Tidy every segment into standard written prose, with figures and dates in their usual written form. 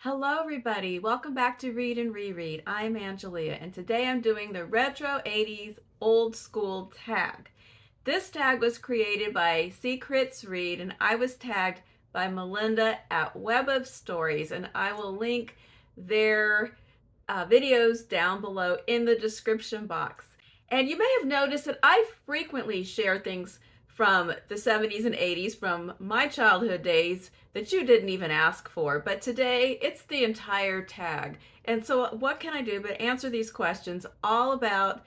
Hello everybody, welcome back to Read and Reread. I'm Angelia and today I'm doing the Retro 80s Old School tag. This tag was created by Secrets Read and I was tagged by Melinda at Web of Stories, and I will link their videos down below in the description box. And you may have noticed that I frequently share things from the 70s and 80s from my childhood days that you didn't even ask for. But today it's the entire tag. And so what can I do but answer these questions all about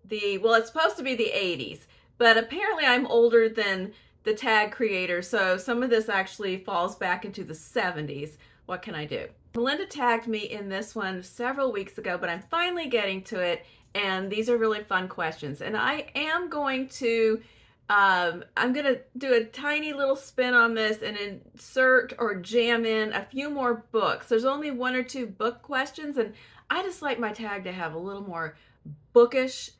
it's supposed to be the 80s, but apparently I'm older than the tag creator, so some of this actually falls back into the 70s. What can I do? Melinda tagged me in this one several weeks ago, but I'm finally getting to it, and these are really fun questions. And I am going to I'm going to do a tiny little spin on this and insert or jam in a few more books. There's only one or two book questions, and I just like my tag to have a little more bookish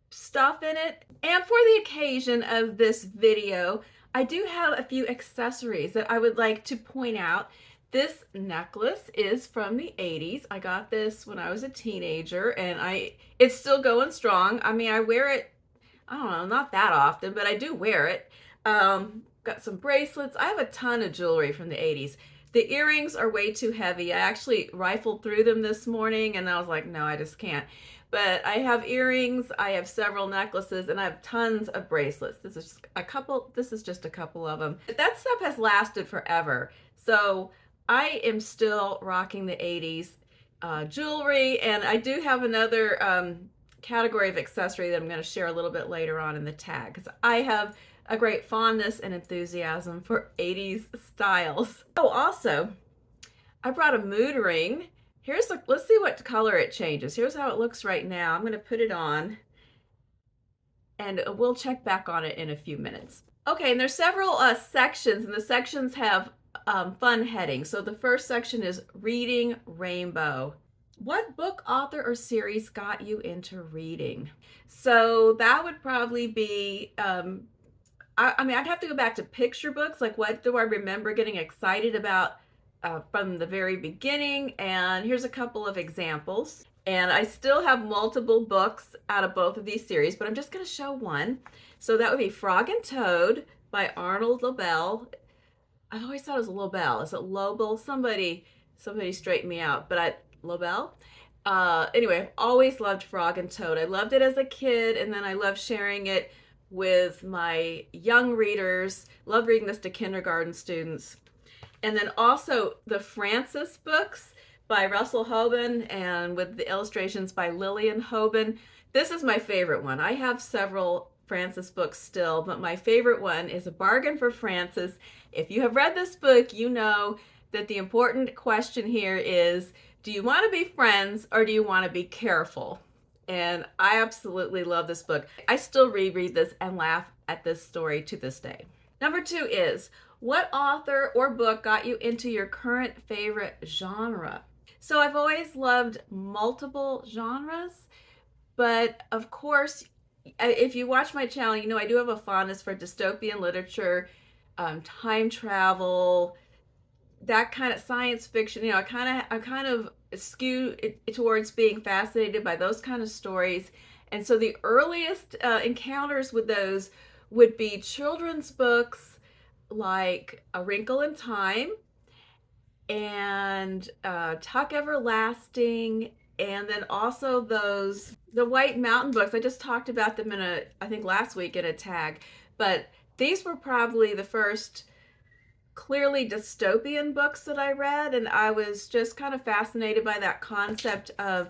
stuff in it. And for the occasion of this video, I do have a few accessories that I would like to point out. This necklace is from the 80s. I got this when I was a teenager, and it's still going strong. I mean, I wear it, I don't know, not that often, but I do wear it. Got some bracelets. I have a ton of jewelry from the 80s. The earrings are way too heavy. I actually rifled through them this morning and I was like, no, I just can't. But I have earrings, I have several necklaces, and I have tons of bracelets. This is just a couple of them. But that stuff has lasted forever. So I am still rocking the 80s jewelry, and I do have another category of accessory that I'm going to share a little bit later on in the tag, because I have a great fondness and enthusiasm for 80s styles. Oh, also, I brought a mood ring. Let's see what color it changes. Here's how it looks right now. I'm going to put it on, and we'll check back on it in a few minutes. Okay, and there's several sections, and the sections have fun headings. So the first section is Reading Rainbow. What book, author, or series got you into reading? So that would probably be, I mean, I'd have to go back to picture books. Like, what do I remember getting excited about from the very beginning? And here's a couple of examples. And I still have multiple books out of both of these series, but I'm just going to show one. So that would be Frog and Toad by Arnold Lobel. I always thought it was Lobel. Is it Lobel? Somebody straighten me out. But Lobel? Anyway, I've always loved Frog and Toad. I loved it as a kid, and then I loved sharing it with my young readers. Love reading this to kindergarten students. And then also the Frances books by Russell Hoban, and with the illustrations by Lillian Hoban. This is my favorite one. I have several Frances books still, but my favorite one is A Bargain for Frances. If you have read this book, you know that the important question here is, do you want to be friends or do you want to be careful? And I absolutely love this book. I still reread this and laugh at this story to this day. Number 2 is, what author or book got you into your current favorite genre? So I've always loved multiple genres, but of course, if you watch my channel, you know I do have a fondness for dystopian literature, time travel, that kind of science fiction. You know, I kind of skew towards being fascinated by those kind of stories. And so the earliest encounters with those would be children's books like A Wrinkle in Time and Tuck Everlasting, and then also the White Mountain books. I just talked about them I think last week in a tag, but these were probably the first clearly dystopian books that I read, and I was just kind of fascinated by that concept of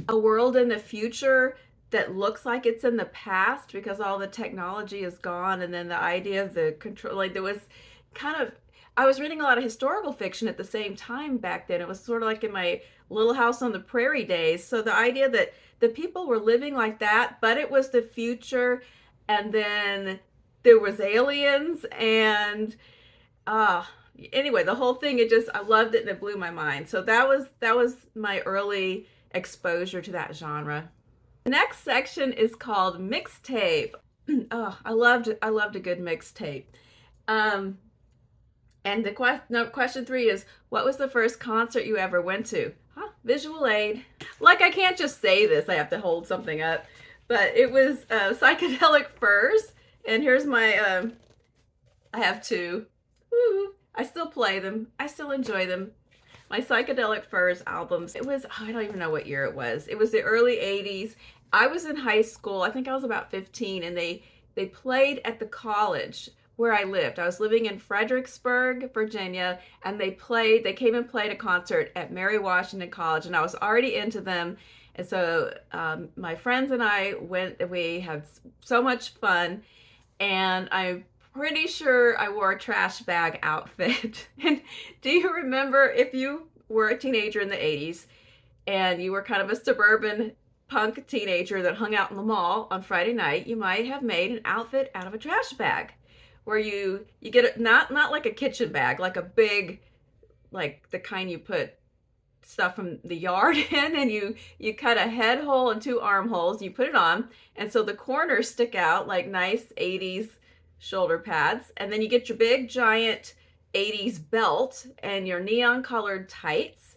a world in the future that looks like it's in the past because all the technology is gone, and then the idea of the control, like I was reading a lot of historical fiction at the same time back then. It was sort of like in my Little House on the Prairie days. So the idea that the people were living like that, but it was the future, and then there was aliens, and anyway, the whole thing, I loved it and it blew my mind. So that was my early exposure to that genre. The next section is called Mixtape. Oh, I loved a good mixtape. And the question 3 is, what was the first concert you ever went to? Huh, visual aid. Like, I can't just say this, I have to hold something up. But it was Psychedelic Furs. And here's my, I have 2. Woo. I still play them. I still enjoy them. My Psychedelic Furs albums. It was, I don't even know what year it was. It was the early 80s. I was in high school. I think I was about 15, and they played at the college where I lived. I was living in Fredericksburg, Virginia, and they came and played a concert at Mary Washington College, and I was already into them. And so my friends and I went, we had so much fun, and I'm pretty sure I wore a trash bag outfit. And do you remember, if you were a teenager in the 80s and you were kind of a suburban punk teenager that hung out in the mall on Friday night, you might have made an outfit out of a trash bag, where you get it, not like a kitchen bag, like a big, like the kind you put stuff from the yard in, and you cut a head hole and 2 armholes, you put it on, and so the corners stick out like nice 80s shoulder pads, and then you get your big giant 80s belt and your neon colored tights,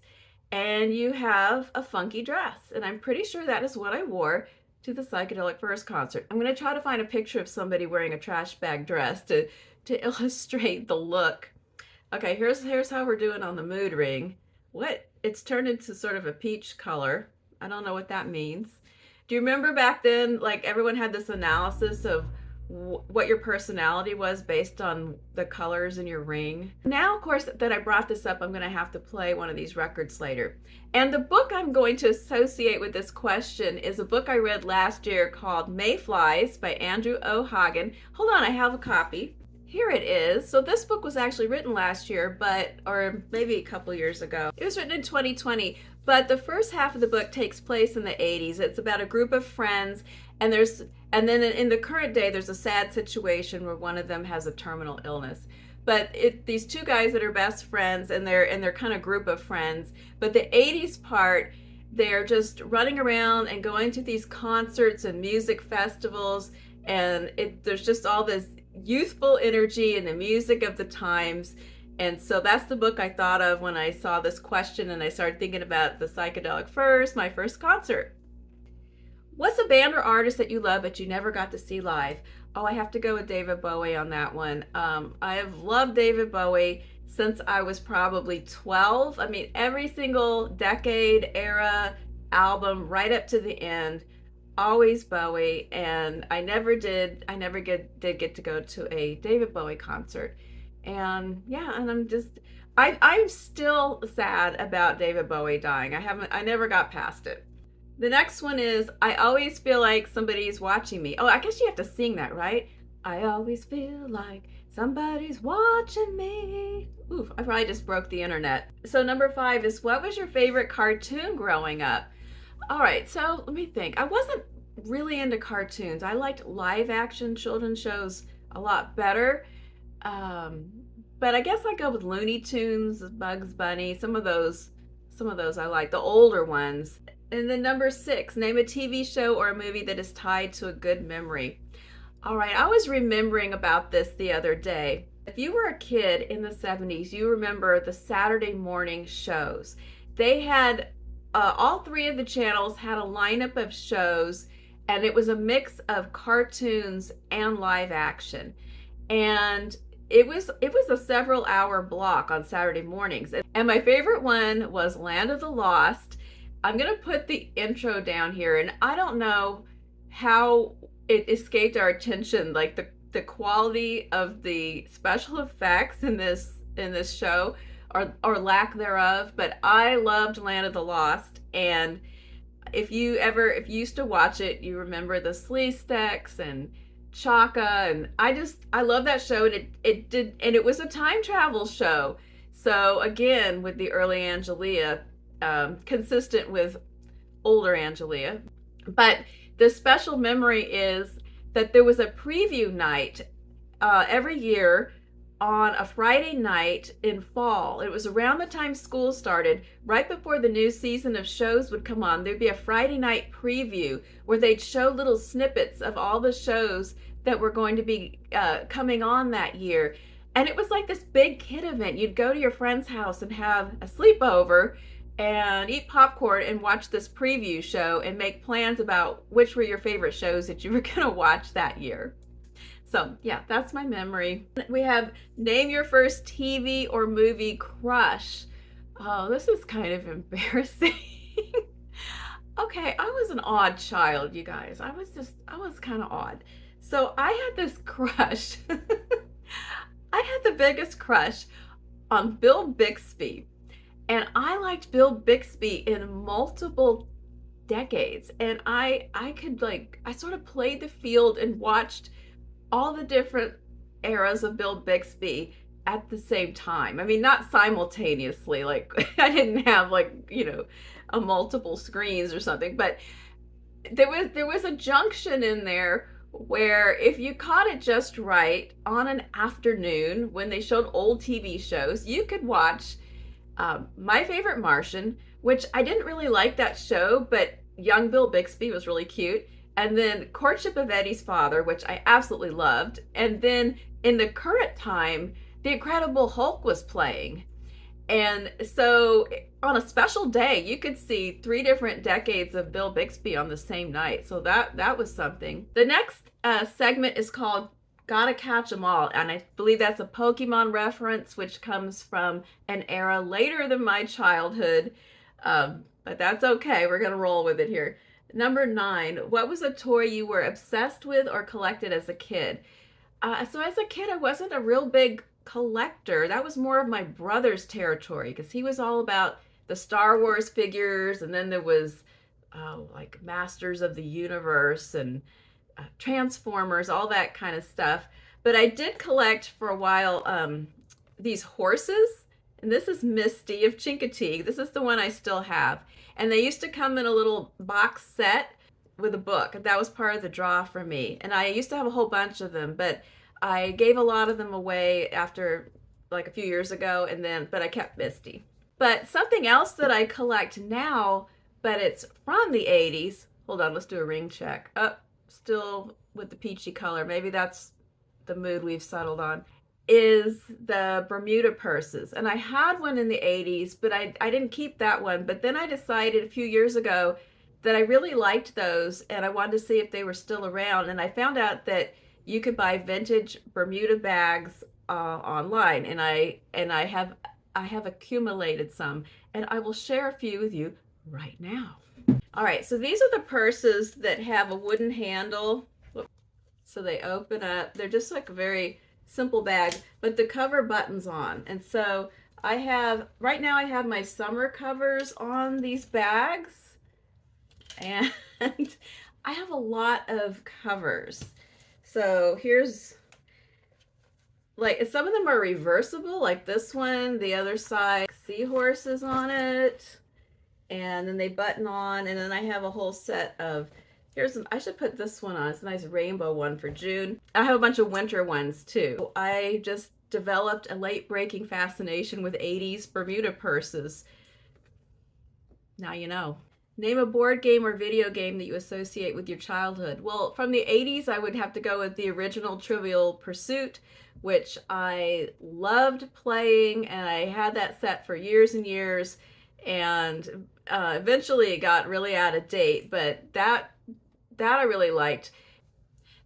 and you have a funky dress. And I'm pretty sure that is what I wore to the Psychedelic Furs concert. I'm going to try to find a picture of somebody wearing a trash bag dress to illustrate the look. Okay, here's how we're doing on the mood ring. It's turned into sort of a peach color. I don't know what that means. Do you remember back then, like, everyone had this analysis of what your personality was based on the colors in your ring? Now, of course, that I brought this up, I'm going to have to play one of these records later. And the book I'm going to associate with this question is a book I read last year called Mayflies by Andrew O'Hagan. Hold on, I have a copy. Here it is. So this book was actually written last year, or maybe a couple years ago. It was written in 2020, but the first half of the book takes place in the 80s. It's about a group of friends, and then in the current day, there's a sad situation where one of them has a terminal illness. But these 2 guys that are best friends, and they're kind of group of friends. But the 80s part, they're just running around and going to these concerts and music festivals, and there's just all this youthful energy and the music of the times. And so that's the book I thought of when I saw this question, and I started thinking about the Psychedelic Furs, my first concert. What's a band or artist that you love but you never got to see live? Oh, I have to go with David Bowie on that one. I have loved David Bowie since I was probably 12. I mean, every single decade, era, album, right up to the end, always Bowie. And I never did get to go to a David Bowie concert. And yeah, and I'm still sad about David Bowie dying. I never got past it. The next one is, I always feel like somebody's watching me. Oh, I guess you have to sing that, right? I always feel like somebody's watching me. Oof, I probably just broke the internet. So number 5 is, what was your favorite cartoon growing up? All right, so let me think. I wasn't really into cartoons. I liked live action children's shows a lot better. But I guess I go with Looney Tunes, Bugs Bunny, some of those I like, the older ones. And then number 6, name a TV show or a movie that is tied to a good memory. All right, I was remembering about this the other day. If you were a kid in the 70s, you remember the Saturday morning shows. They had, all 3 of the channels had a lineup of shows, and it was a mix of cartoons and live action. And it was a several hour block on Saturday mornings. And my favorite one was Land of the Lost. I'm going to put the intro down here, and I don't know how it escaped our attention, like the quality of the special effects in this show, or lack thereof, but I loved Land of the Lost. And if you used to watch it, you remember the Sleesticks and Chaka, and I love that show, and it was a time travel show. So again, with the early Angelia, consistent with older Angelia. But the special memory is that there was a preview night every year on a Friday night in fall. It was around the time school started, right before the new season of shows would come on. There'd be a Friday night preview where they'd show little snippets of all the shows that were going to be coming on that year. And it was like this big kid event. You'd go to your friend's house and have a sleepover and eat popcorn and watch this preview show and make plans about which were your favorite shows that you were going to watch that year. So yeah, that's my memory. We have name your first TV or movie crush. Oh, this is kind of embarrassing. Okay, I was an odd child, you guys. I was kind of odd. So I had this crush. I had the biggest crush on Bill Bixby. And I liked Bill Bixby in multiple decades. And I could I sort of played the field and watched all the different eras of Bill Bixby at the same time. I mean, not simultaneously, like I didn't have a multiple screens or something, but there was a junction in there where if you caught it just right on an afternoon when they showed old TV shows, you could watch My Favorite Martian, which I didn't really like that show, but young Bill Bixby was really cute. And then Courtship of Eddie's Father, which I absolutely loved. And then in the current time, The Incredible Hulk was playing. And so on a special day, you could see 3 different decades of Bill Bixby on the same night. So that was something. The next segment is called Gotta Catch 'Em All. And I believe that's a Pokemon reference, which comes from an era later than my childhood. But that's okay. We're going to roll with it here. Number 9, what was a toy you were obsessed with or collected as a kid? So as a kid, I wasn't a real big collector. That was more of my brother's territory because he was all about the Star Wars figures, and then there was like Masters of the Universe and Transformers, all that kind of stuff. But I did collect for a while these horses, and this is Misty of Chincoteague. This is the one I still have. And they used to come in a little box set with a book. That was part of the draw for me. And I used to have a whole bunch of them, but I gave a lot of them away after like a few years ago, but I kept Misty. But something else that I collect now, but it's from the 80s. Hold on, let's do a ring check. Oh, still with the peachy color. Maybe that's the mood we've settled on. Is the Bermuda purses. And I had one in the 80s, but I didn't keep that one. But then I decided a few years ago that I really liked those and I wanted to see if they were still around. And I found out that you could buy vintage Bermuda bags online. And I have accumulated some, and I will share a few with you right now. All right, so these are the purses that have a wooden handle. So they open up. They're just like a very simple bag, but the cover buttons on. And so right now I have my summer covers on these bags, and I have a lot of covers. So here's some of them are reversible, like this one, the other side, seahorses on it, and then they button on, and then I have a whole set of, I should put this one on. It's a nice rainbow one for June. I have a bunch of winter ones too. I just developed a late-breaking fascination with 80s Bermuda purses. Now you know. Name a board game or video game that you associate with your childhood. Well, from the 80s, I would have to go with the original Trivial Pursuit, which I loved playing, and I had that set for years and years, and eventually it got really out of date, but that I really liked.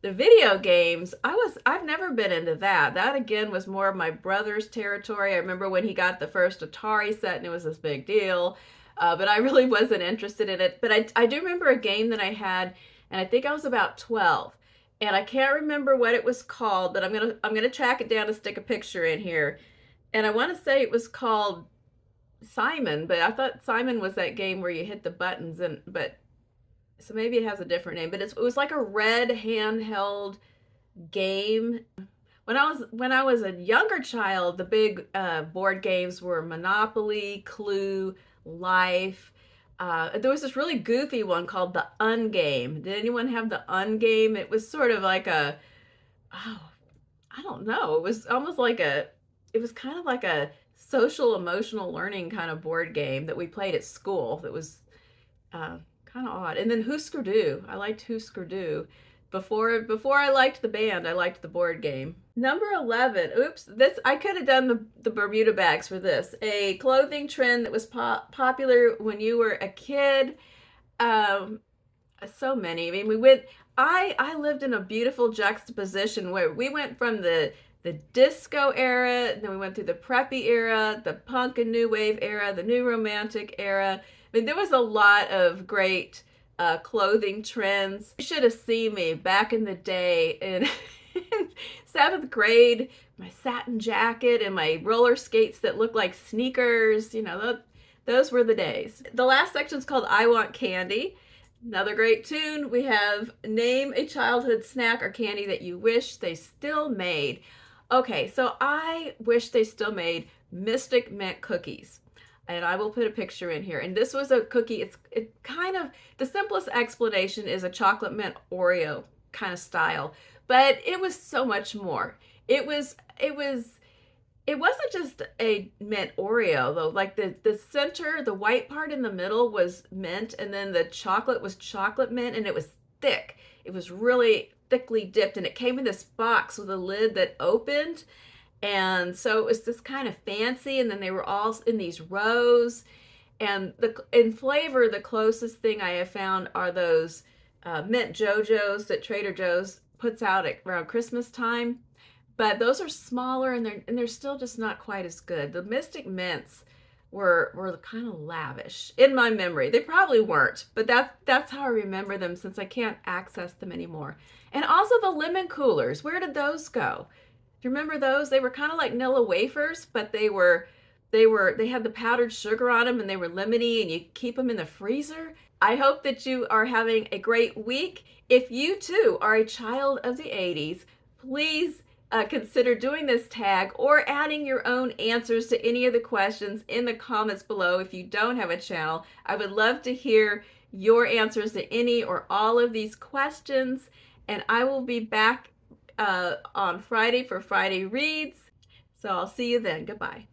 The video games, I've never been into that. That again was more of my brother's territory. I remember when he got the first Atari set and it was this big deal, but I really wasn't interested in it. But I do remember a game that I had, and I think I was about 12, and I can't remember what it was called, but I'm gonna track it down and stick a picture in here. And I want to say it was called Simon, but I thought Simon was that game where you hit the buttons, so maybe it has a different name, but it was like a red handheld game. When I was a younger child, the big board games were Monopoly, Clue, Life. There was this really goofy one called the Ungame. Did anyone have the Ungame? It was sort of like I don't know. It was almost like it was kind of like a social emotional learning kind of board game that we played at school. That was kind of odd. And then Husker Du. I liked Husker Du. Before I liked the band, I liked the board game. Number 11. Oops, this I could have done the Bermuda bags for this. A clothing trend that was popular when you were a kid. Um, so many. I mean, I lived in a beautiful juxtaposition where we went from the disco era, and then we went through the preppy era, the punk and new wave era, the new romantic era. I mean, there was a lot of great clothing trends. You should have seen me back in the day in, in seventh grade, my satin jacket and my roller skates that looked like sneakers. Those were the days. The last section is called I Want Candy. Another great tune. We have name a childhood snack or candy that you wish they still made. Okay, so I wish they still made Mystic Mint cookies. And I will put a picture in here. And this was a cookie. It kind of, the simplest explanation is a chocolate mint Oreo kind of style. But it was so much more. It wasn't just a mint Oreo though. Like the center, the white part in the middle was mint, and then the chocolate was chocolate mint, and it was thick. It was really thickly dipped, and it came in this box with a lid that opened. And so it was this kind of fancy, and then they were all in these rows. And in flavor, the closest thing I have found are those mint JoJo's that Trader Joe's puts out around Christmas time. But those are smaller, and they're still just not quite as good. The Mystic Mints were kind of lavish in my memory. They probably weren't, but that's how I remember them since I can't access them anymore. And also the lemon coolers. Where did those go? Do you remember those? They were kind of like Nilla wafers, but they had the powdered sugar on them, and they were lemony, and you keep them in the freezer. I hope that you are having a great week. If you too are a child of the 80s, please consider doing this tag or adding your own answers to any of the questions in the comments below. If you don't have a channel, I would love to hear your answers to any or all of these questions. And I will be back on Friday for Friday Reads. So I'll see you then. Goodbye.